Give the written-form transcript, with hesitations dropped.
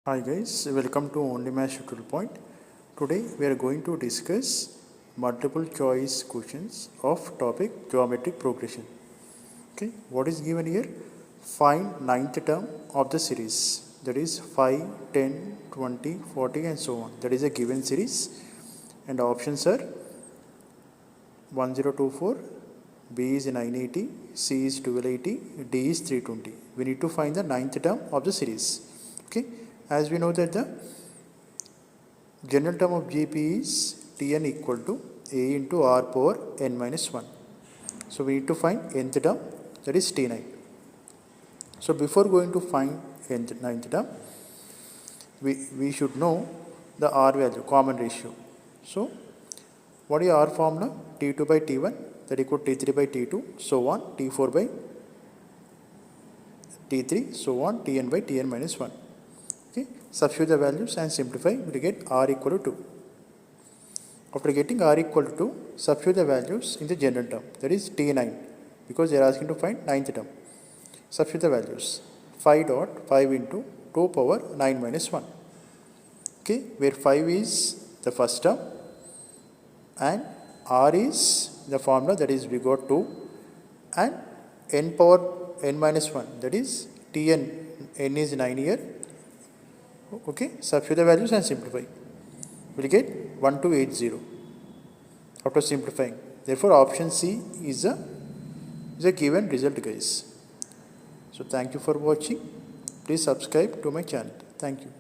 Hi guys, welcome to Only Math Tutorial Point. Today we are going to discuss multiple choice questions of topic geometric progression. Okay, what is given here? Find ninth term of the series, that is 5, 10, 20, 40 and so on. That is a given series and options are 1024, B is 980, C is 1280, D is 320. We need to find the ninth term of the series. Okay, as we know that the general term of GP is Tn equal to A into R power n minus 1. So we need to find nth term, that is T9. So before going to find ninth term, we should know the R value, common ratio. So what is R formula? T2 by T1, that equal to T3 by T2, so on, T4 by T3, so on, Tn by Tn minus 1. Okay. Substitute the values and simplify, we will get R equal to 2. After getting R equal to 2, substitute the values in the general term, that is T9, because they are asking to find ninth term. Substitute the values, 5 into 2 power 9 minus 1. Okay, where 5 is the first term and R is the formula, that is we got 2, and n power n minus 1, that is Tn, n is 9 here. Okay, substitute the values and simplify. We will get 1280 after simplifying. Therefore, option C is a given result, guys. So, thank you for watching. Please subscribe to my channel. Thank you.